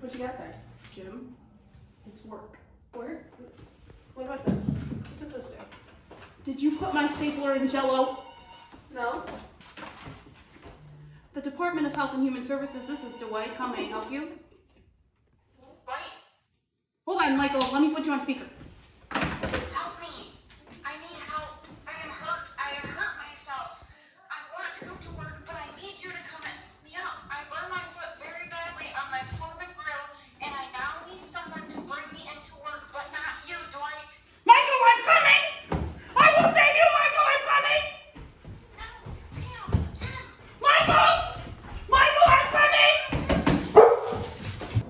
What you got there, Jim? It's work. Work? What about this? What does this do? Did you put my stapler in Jell-O? No. The Department of Health and Human Services, this is Dwight. How may I help you? Dwight? Hold on, Michael. Let me put you on speaker. Help me. I need help. I am hurt. I have hurt myself. I want to go to work, but I need you to come and pick me up. I burned my foot very badly on my Foreman grill, and I now need someone to bring me into work, but not you, Dwight. Michael, I'm coming! I will save you, Michael! I'm coming! No, Pam, Jim. Michael! Michael, I'm coming!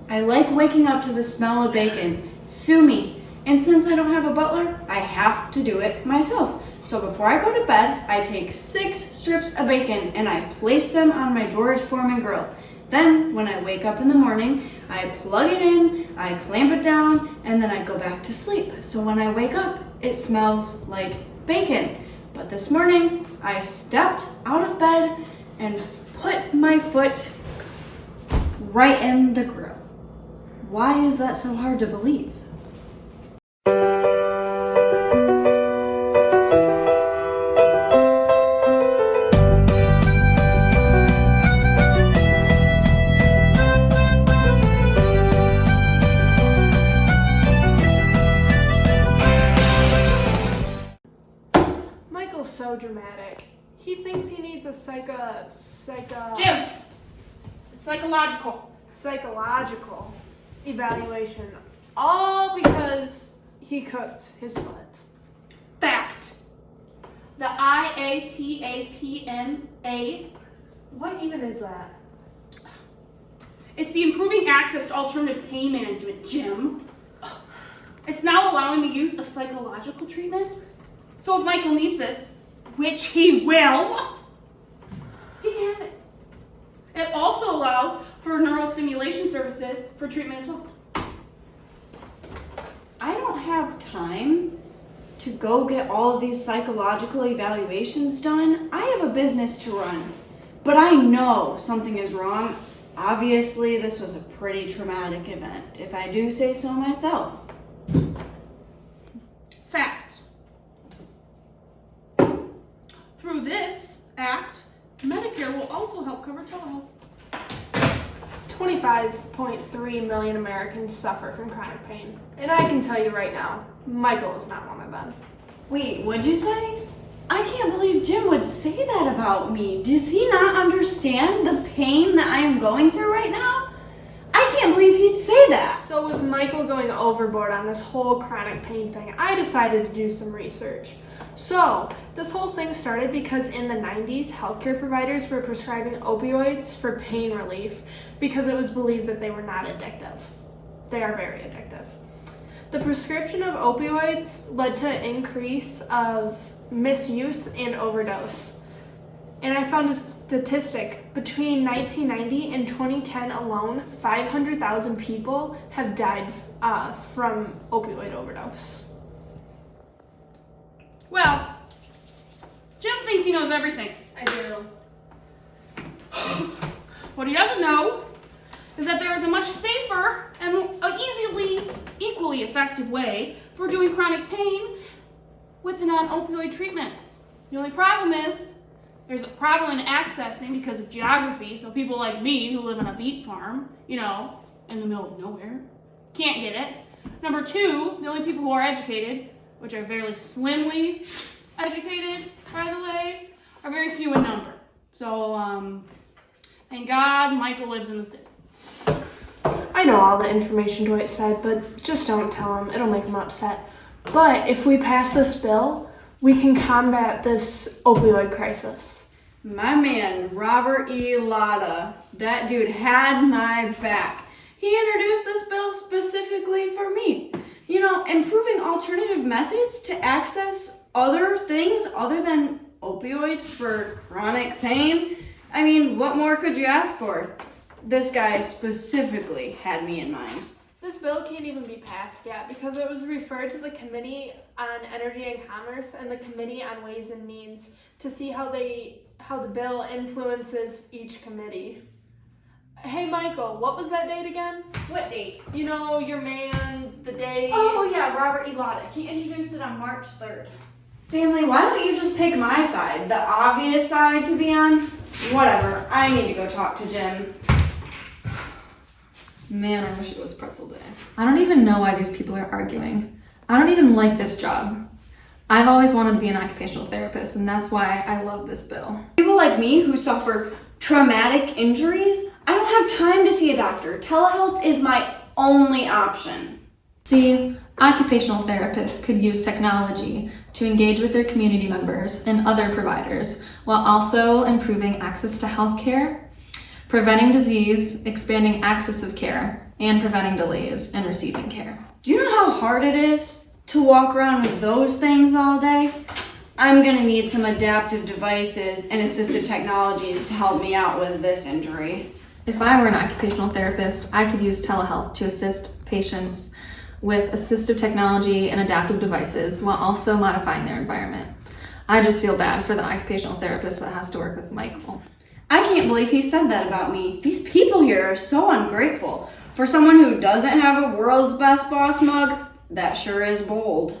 I like waking up to the smell of bacon. Sue me. And since I don't have a butler, I have to do it myself. So before I go to bed, I take 6 strips of bacon and I place them on my George Foreman grill. Then, when I wake up in the morning, I plug it in, I clamp it down, and then I go back to sleep. So when I wake up, it smells like bacon. But this morning, I stepped out of bed and put my foot right in the grill. Why is that so hard to believe? Michael's so dramatic. He thinks he needs a Jim! It's psychological. psychological evaluation, all because he cooked his foot. Fact. The IATAPMA, What even is that? it's the Improving Access to Alternative Pain Management, Jim. It's now allowing the use of psychological treatment. So if Michael needs this, which he will, he can have it. It also allows for neurostimulation services for treatment as well. I don't have time to go get all of these psychological evaluations done. I have a business to run, but I know something is wrong. Obviously, this was a pretty traumatic event, if I do say so myself. Fact. Through this act, Medicare will also help cover telehealth. 25.3 million Americans suffer from chronic pain. And I can tell you right now, Michael is not one of them. Wait, what'd you say? I can't believe Jim would say that about me. Does he not understand the pain that I am going through right now? I can't believe he'd say that. So with Michael going overboard on this whole chronic pain thing, I decided to do some research. So this whole thing started because in the 90s, healthcare providers were prescribing opioids for pain relief because it was believed that they were not addictive. They are very addictive. The prescription of opioids led to an increase of misuse and overdose. And I found a statistic, between 1990 and 2010 alone, 500,000 people have died from opioid overdose. Well, Jim thinks he knows everything. I do. What he doesn't know is that there is a much safer and equally effective way for doing chronic pain with the non-opioid treatments. The only problem is there's a problem in accessing because of geography, so people like me who live on a beet farm, in the middle of nowhere, can't get it. Number 2, the only people who are educated, which are very slimly educated, by the way, are very few in number. So, thank God Michael lives in the city. I know all the information Dwight said, but just don't tell him. It'll make him upset. But if we pass this bill, we can combat this opioid crisis. My man, Robert E. Latta, that dude had my back. He introduced this bill specifically for me. Improving alternative methods to access other things other than opioids for chronic pain. I mean, what more could you ask for? This guy specifically had me in mind. This bill can't even be passed yet because it was referred to the Committee on Energy and Commerce and the Committee on Ways and Means to see how the bill influences each committee. Hey, Michael, what was that date again? What date? You know, your man, the day. Oh yeah, Robert Elada. He introduced it on March 3rd. Stanley, why don't you just pick my side? The obvious side to be on? Whatever, I need to go talk to Jim. Man, I wish it was pretzel day. I don't even know why these people are arguing. I don't even like this job. I've always wanted to be an occupational therapist, and that's why I love this bill. People like me who suffer traumatic injuries, I don't have time to see a doctor. Telehealth is my only option. See, occupational therapists could use technology to engage with their community members and other providers while also improving access to healthcare, preventing disease, expanding access of care, and preventing delays in receiving care. Do you know how hard it is to walk around with those things all day? I'm gonna need some adaptive devices and assistive technologies to help me out with this injury. If I were an occupational therapist, I could use telehealth to assist patients with assistive technology and adaptive devices while also modifying their environment. I just feel bad for the occupational therapist that has to work with Michael. I can't believe he said that about me. These people here are so ungrateful. For someone who doesn't have a world's best boss mug, that sure is bold.